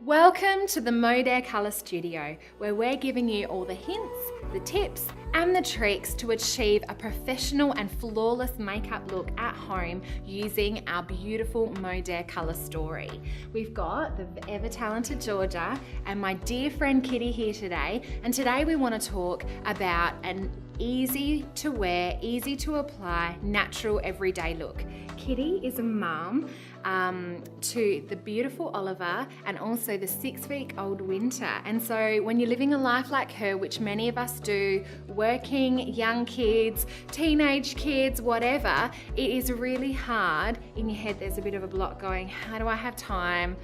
Welcome to the Modere Colour Studio, where we're giving you all the hints, the tips and the tricks to achieve a professional and flawless makeup look at home using our beautiful Modere Colour Story. We've got the ever-talented Georgia and my dear friend Kitty here today, and today we want to talk about an easy to wear, easy to apply, natural everyday look. Kitty is a mum to the beautiful Oliver and also the 6-week-old Winter. And so when you're living a life like her, which many of us do, working, young kids, teenage kids, whatever, it is really hard. In your head there's a bit of a block going, how do I have time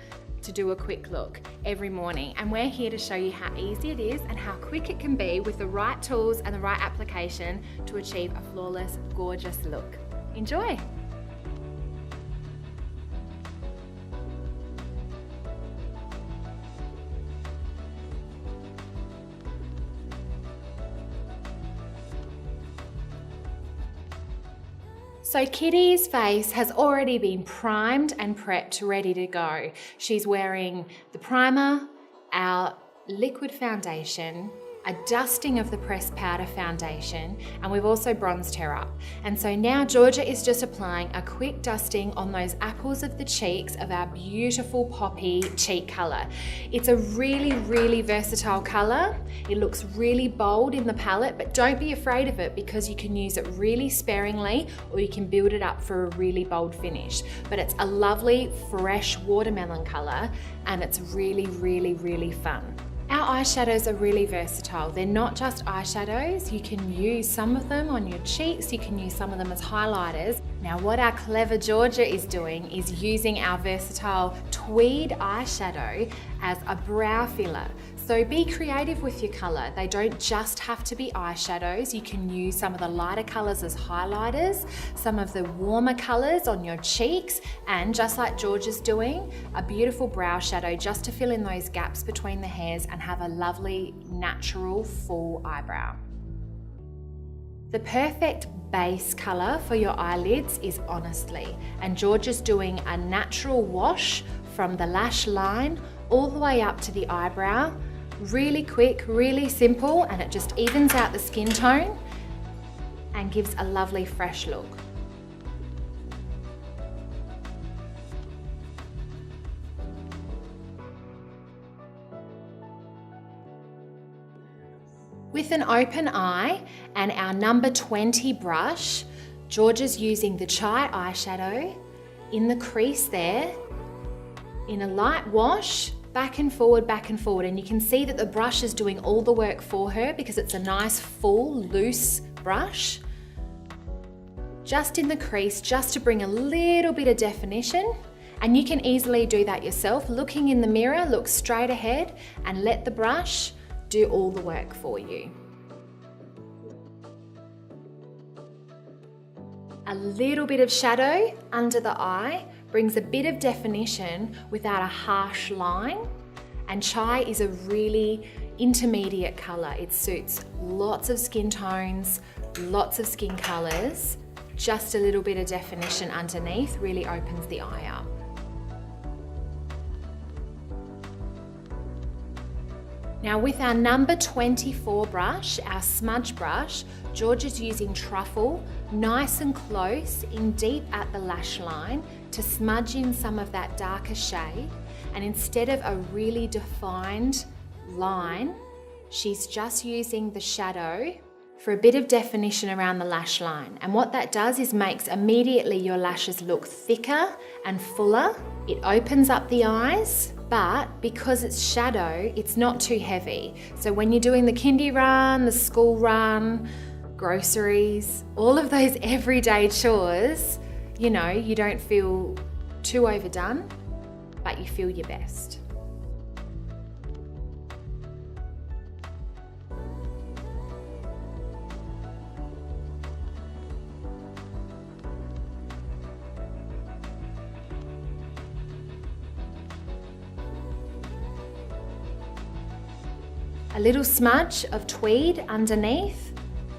to do a quick look every morning? And we're here to show you how easy it is and how quick it can be with the right tools and the right application to achieve a flawless, gorgeous look. Enjoy! So Kitty's face has already been primed and prepped, ready to go. She's wearing the primer, our liquid foundation, a dusting of the pressed powder foundation, and we've also bronzed her up. And so now Georgia is just applying a quick dusting on those apples of the cheeks of our beautiful poppy cheek colour. It's a really, really versatile colour. It looks really bold in the palette, but don't be afraid of it because you can use it really sparingly or you can build it up for a really bold finish. But it's a lovely, fresh watermelon colour and it's really, really, really fun. Our eyeshadows are really versatile. They're not just eyeshadows. You can use some of them on your cheeks. You can use some of them as highlighters. Now what our clever Georgia is doing is using our versatile tweed eyeshadow as a brow filler. So be creative with your colour. They don't just have to be eyeshadows. You can use some of the lighter colours as highlighters, some of the warmer colours on your cheeks, and just like Georgia's doing, a beautiful brow shadow just to fill in those gaps between the hairs and have a lovely, natural, full eyebrow. The perfect base colour for your eyelids is Honestly, and Georgia's doing a natural wash from the lash line all the way up to the eyebrow. Really quick, really simple, and it just evens out the skin tone and gives a lovely fresh look. With an open eye and our number 20 brush, Georgia's using the chai eyeshadow in the crease there, in a light wash, back and forward, and you can see that the brush is doing all the work for her because it's a nice, full, loose brush. Just in the crease, just to bring a little bit of definition, and you can easily do that yourself. Looking in the mirror, look straight ahead and let the brush do all the work for you. A little bit of shadow under the eye brings a bit of definition without a harsh line, and chai is a really intermediate colour. It suits lots of skin tones, lots of skin colours. Just a little bit of definition underneath really opens the eye up. Now with our number 24 brush, our smudge brush, Georgia's using Truffle, nice and close, in deep at the lash line to smudge in some of that darker shade. And instead of a really defined line, she's just using the shadow for a bit of definition around the lash line. And what that does is makes immediately your lashes look thicker and fuller. It opens up the eyes, but because it's shadow, it's not too heavy. So when you're doing the kindy run, the school run, groceries, all of those everyday chores, you know, you don't feel too overdone, but you feel your best. A little smudge of tweed underneath,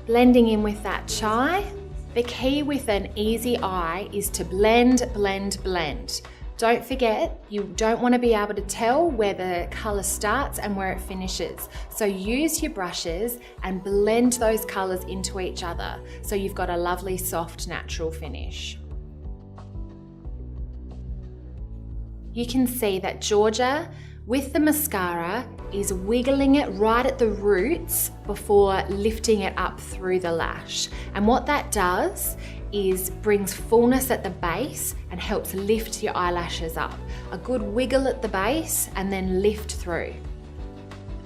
blending in with that chai. The key with an easy eye is to blend, blend, blend. Don't forget, you don't want to be able to tell where the colour starts and where it finishes. So use your brushes and blend those colours into each other so you've got a lovely, soft, natural finish. You can see that Georgia, with the mascara, is wiggling it right at the roots before lifting it up through the lash. And what that does is brings fullness at the base and helps lift your eyelashes up. A good wiggle at the base and then lift through.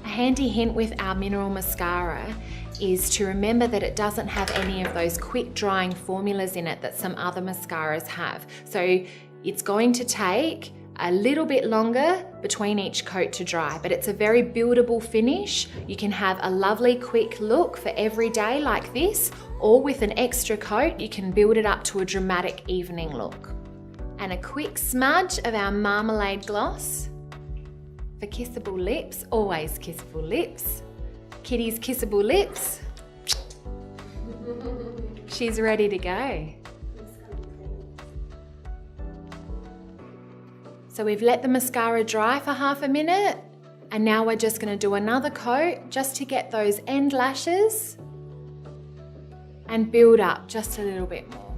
A handy hint with our mineral mascara is to remember that it doesn't have any of those quick drying formulas in it that some other mascaras have. So it's going to take a little bit longer between each coat to dry, but it's a very buildable finish. You can have a lovely quick look for every day like this, or with an extra coat, you can build it up to a dramatic evening look. And a quick smudge of our marmalade gloss. For kissable lips, always kissable lips. Kitty's kissable lips. She's ready to go. So we've let the mascara dry for half a minute, and now we're just going to do another coat just to get those end lashes and build up just a little bit more.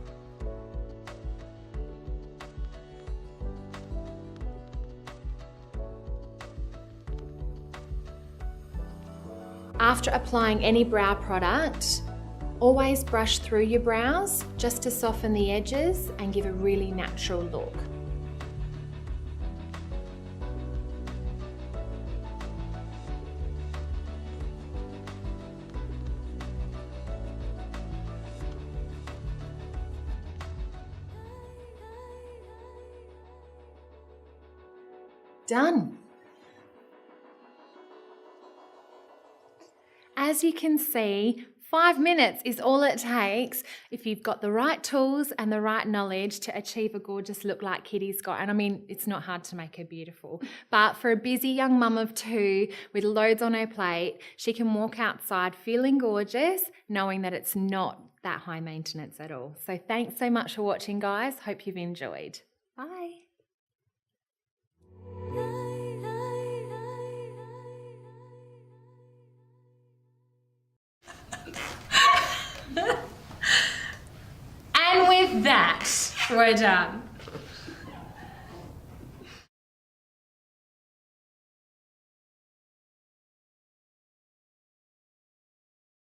After applying any brow product, always brush through your brows just to soften the edges and give a really natural look. Done. As you can see, 5 minutes is all it takes if you've got the right tools and the right knowledge to achieve a gorgeous look like Kitty's got. And I mean, it's not hard to make her beautiful, but for a busy young mum of 2 with loads on her plate, she can walk outside feeling gorgeous, knowing that it's not that high maintenance at all. So thanks so much for watching, guys. Hope you've enjoyed. Bye. And with that, we're done.